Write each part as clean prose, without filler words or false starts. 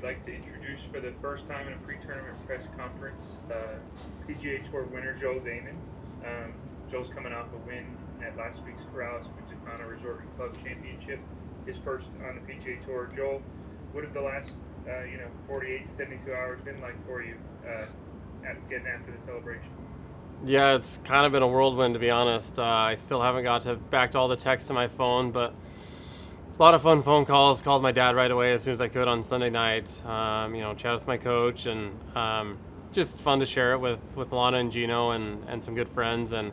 like to introduce for the first time in a pre-tournament press conference PGA Tour winner Joel Dahmen. Joel's coming off a win at last week's Corrales-Punta Resort and Club Championship, his first on the PGA Tour. Joel, what have the last 48 to 72 hours been like for you getting after the celebration? Yeah, it's kind of been a whirlwind, to be honest. I still haven't got back to all the texts on my phone, but a lot of fun phone calls. Called my dad right away as soon as I could on Sunday night. Chat with my coach, and just fun to share it with Lana and Gino and some good friends. And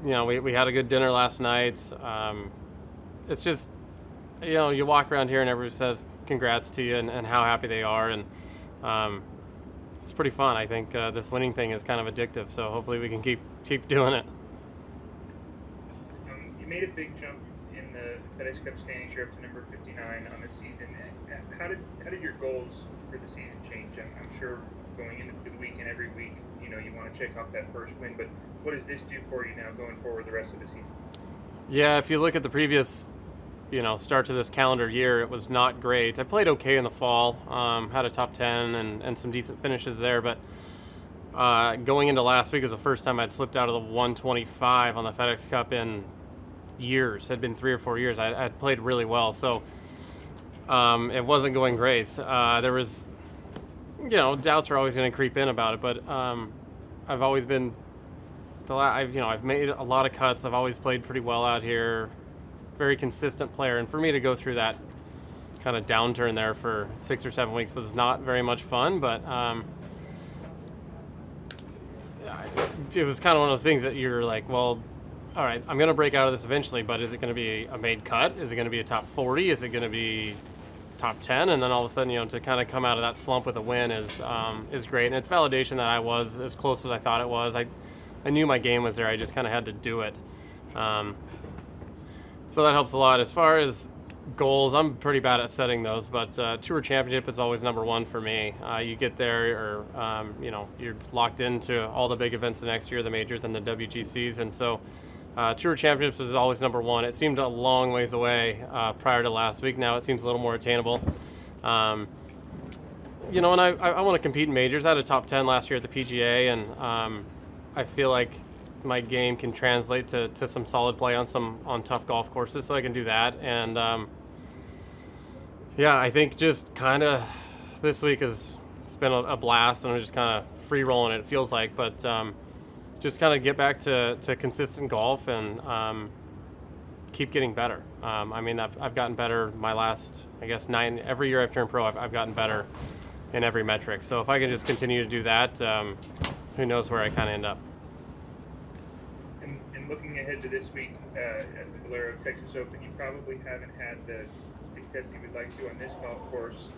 we had a good dinner last night. It's just, you walk around here and everyone says congrats to you and how happy they are, and it's pretty fun. I think this winning thing is kind of addictive, so hopefully we can keep doing it. You made a big jump in the FedEx Cup standings. You're up to number 59 on the season. How did your goals for the season change? I'm sure going into the weekend every week, you want to check off that first win, but what does this do for you now going forward the rest of the season? Yeah, if you look at the previous start to this calendar year, it was not great. I played okay in the fall, had a top 10 and some decent finishes there, but going into last week was the first time I'd slipped out of the 125 on the FedEx Cup in years. It had been 3 or 4 years. I'd played really well, so it wasn't going great. There was, doubts are always going to creep in about it, but I've always been, I've made a lot of cuts. I've always played pretty well out here. Very consistent player, and for me to go through that kind of downturn there for 6 or 7 weeks was not very much fun, but it was kind of one of those things that you're like, well, all right, I'm going to break out of this eventually, but is it going to be a made cut? Is it going to be a top 40? Is it going to be top 10? And then all of a sudden, to kind of come out of that slump with a win is great, and it's validation that I was as close as I thought it was. I knew my game was there. I just kind of had to do it. So that helps a lot. As far as goals, I'm pretty bad at setting those, but Tour Championship is always number one for me. You get there, or you're locked into all the big events the next year, the majors and the WGCs, and so Tour Championships was always number one. It seemed a long ways away prior to last week. Now it seems a little more attainable. And I want to compete in majors. I had a top 10 last year at the PGA, and I feel like my game can translate to some solid play on tough golf courses, so I can do that. And I think just kind of this week it's been a blast, and I'm just kind of free rolling it feels like, but just kind of get back to consistent golf and keep getting better. I've gotten better my last, I guess, 9 every year I've turned pro. I've gotten better in every metric, so if I can just continue to do that, who knows where I kind of end up. Looking ahead to this week at the Valero Texas Open, you probably haven't had the success you would like to on this golf course.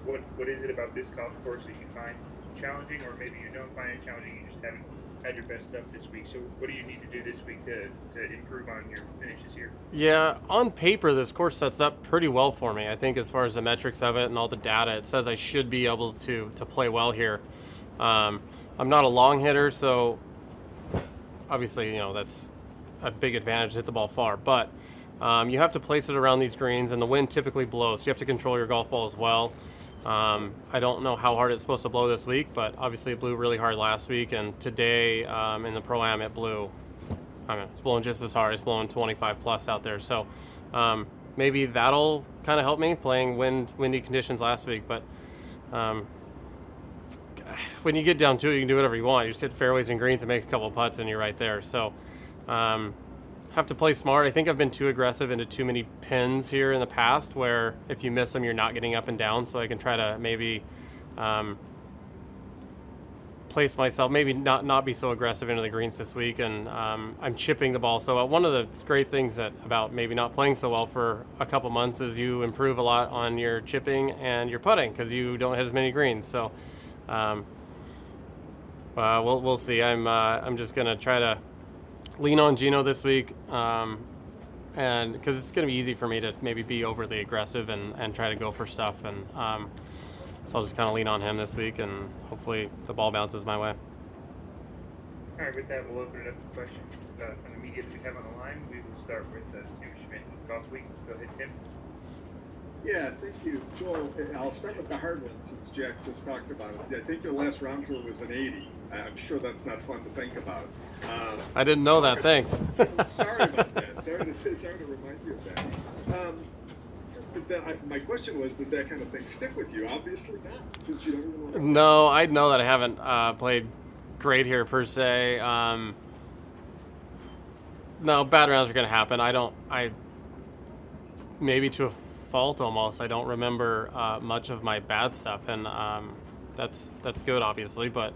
What is it about this golf course that you find challenging, or maybe you don't find it challenging, you just haven't had your best stuff this week? So what do you need to do this week to improve on your finishes here? Yeah, on paper, this course sets up pretty well for me. I think as far as the metrics of it and all the data, it says I should be able to play well here. I'm not a long hitter, so obviously, that's a big advantage to hit the ball far, but you have to place it around these greens, and the wind typically blows, so you have to control your golf ball as well. I don't know how hard it's supposed to blow this week, but obviously it blew really hard last week, and today in the Pro-Am it blew, it's blowing just as hard. It's blowing 25 plus out there, so maybe that'll kind of help me playing windy conditions last week, but when you get down to it, you can do whatever you want. You just hit fairways and greens and make a couple of putts, and you're right there. So have to play smart. I think I've been too aggressive into too many pins here in the past, where if you miss them, you're not getting up and down. So I can try to maybe place myself, maybe not be so aggressive into the greens this week, and I'm chipping the ball. So one of the great things about maybe not playing so well for a couple months is you improve a lot on your chipping and your putting because you don't hit as many greens. So we'll see. I'm just gonna try to lean on Gino this week, and because it's gonna be easy for me to maybe be overly aggressive and try to go for stuff, and so I'll just kind of lean on him this week, and hopefully the ball bounces my way. All right, with that, we'll open it up to questions from the media that we have on the line. We will start with Tim Schmidt with Golf Week. Go ahead, Tim. Yeah, thank you, Joel. I'll start with the hard one since Jack just talked about it. I think your last round tour was an 80. I'm sure that's not fun to think about. I didn't know that. Thanks. Sorry about that. Sorry to remind you of that. My question was, does that kind of thing stick with you? Obviously not, since you don't even know. No, I know that I haven't played great here per se. No, bad rounds are going to happen. Maybe to a fault almost. I don't remember much of my bad stuff, and that's good, obviously. But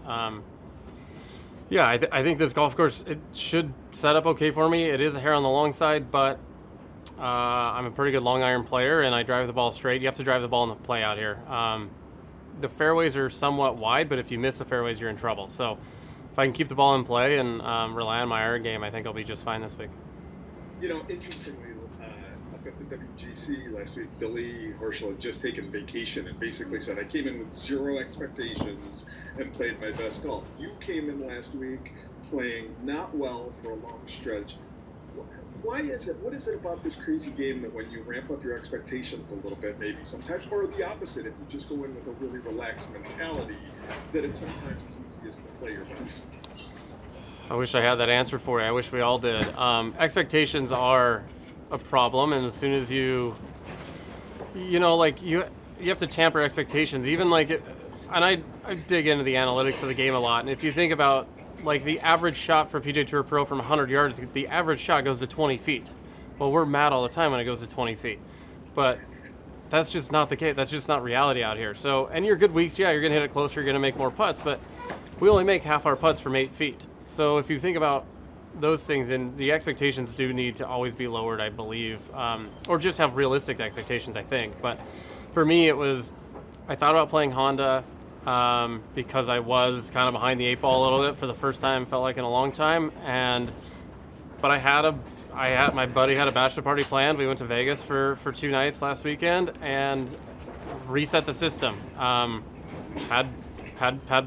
yeah, I think this golf course, it should set up okay for me. It is a hair on the long side, but I'm a pretty good long iron player, and I drive the ball straight. You have to drive the ball in the play out here. The fairways are somewhat wide, but if you miss the fairways, you're in trouble. So if I can keep the ball in play and rely on my iron game, I think I'll be just fine this week. You know, interestingly, up at the WGC last week, Billy Horschel had just taken vacation and basically said, I came in with zero expectations and played my best golf. You came in last week playing not well for a long stretch. Why is it? What is it about this crazy game that when you ramp up your expectations a little bit, maybe sometimes, or the opposite, if you just go in with a really relaxed mentality, that it sometimes is easiest to play your best? I wish I had that answer for you. I wish we all did. Expectations are a problem, and as soon as you have to tamper expectations. Even and I dig into the analytics of the game a lot, and if you think about like the average shot for PGA Tour Pro from 100 yards, the average shot goes to 20 feet. Well, we're mad all the time when it goes to 20 feet. But that's just not the case. That's just not reality out here. So, and your good weeks, yeah, you're going to hit it closer, you're going to make more putts, but we only make half our putts from 8 feet. So if you think about those things, and the expectations do need to always be lowered, I believe, or just have realistic expectations, I think. But for me, I thought about playing Honda, because I was kind of behind the eight ball a little bit for the first time, felt like in a long time. But my buddy had a bachelor party planned. We went to Vegas for 2 nights last weekend and reset the system. Had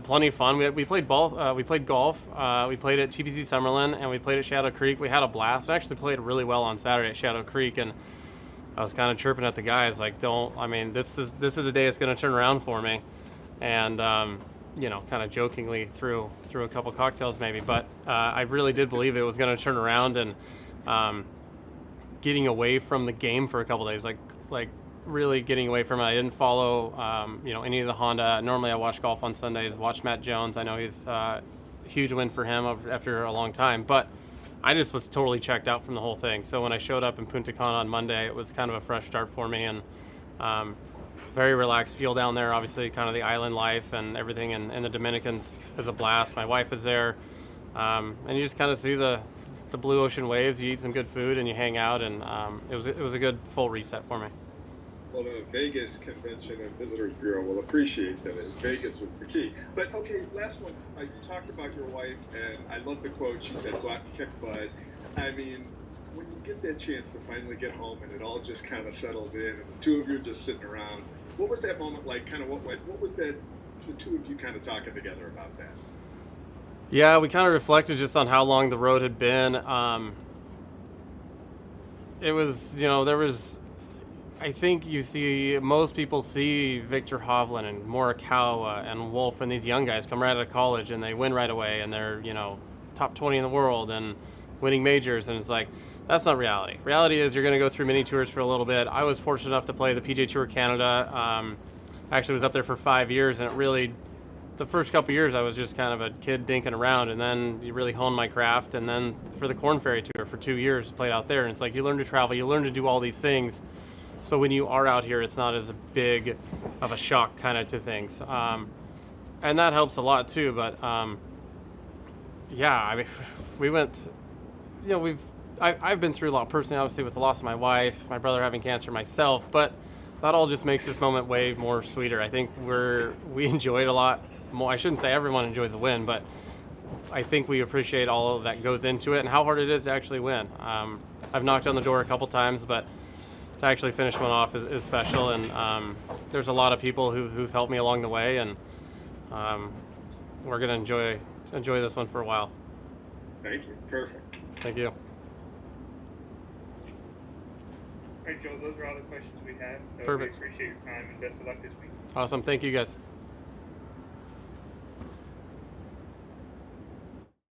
plenty of fun. We played golf. We played at TPC Summerlin, and we played at Shadow Creek. We had a blast. I actually played really well on Saturday at Shadow Creek, and I was kind of chirping at the guys like, this is a day that's going to turn around for me. And kind of jokingly threw a couple cocktails maybe, but I really did believe it was going to turn around, and getting away from the game for a couple days, like really getting away from it. I didn't follow any of the Honda. Normally I watch golf on Sundays, watch Matt Jones. I know he's a huge win for him after a long time, but I just was totally checked out from the whole thing. So when I showed up in Punta Cana on Monday, it was kind of a fresh start for me, and very relaxed feel down there. Obviously, kind of the island life and everything, and the Dominicans is a blast. My wife is there, and you just kind of see the blue ocean waves. You eat some good food and you hang out, and it was a good full reset for me. Well, the Vegas Convention and Visitors Bureau will appreciate that. Vegas was the key. But okay, last one. I talked about your wife, and I love the quote. She said, "Go out and kick butt." I mean, when you get that chance to finally get home and it all just kind of settles in, and the two of you are just sitting around, what was that moment like? Kind of what was that? The two of you kind of talking together about that. Yeah, we kind of reflected just on how long the road had been. It was, there was. I think most people see Victor Hovland and Morikawa and Wolf and these young guys come right out of college and they win right away and they're, top 20 in the world and winning majors, and it's like, that's not reality. Reality is you're going to go through mini tours for a little bit. I was fortunate enough to play the PGA Tour Canada. I actually was up there for 5 years, and the first couple of years I was just kind of a kid dinking around, and then you really honed my craft. And then for the Korn Ferry Tour for 2 years, played out there, and it's like you learn to travel, you learn to do all these things. So when you are out here, it's not as big of a shock kind of to things. And that helps a lot too. But yeah, I mean, we went, I've been through a lot personally, obviously, with the loss of my wife, my brother having cancer, myself, but that all just makes this moment way more sweeter. I think we enjoyed a lot more. I shouldn't say everyone enjoys a win, but I think we appreciate all of that goes into it and how hard it is to actually win. I've knocked on the door a couple times, but to actually finish one off is special, and there's a lot of people who've helped me along the way, and we're going to enjoy this one for a while. Thank you. Perfect. Thank you. Hi, right, Joel. Those are all the questions we have. Perfect. We appreciate your time and best of luck this week. Awesome. Thank you, guys.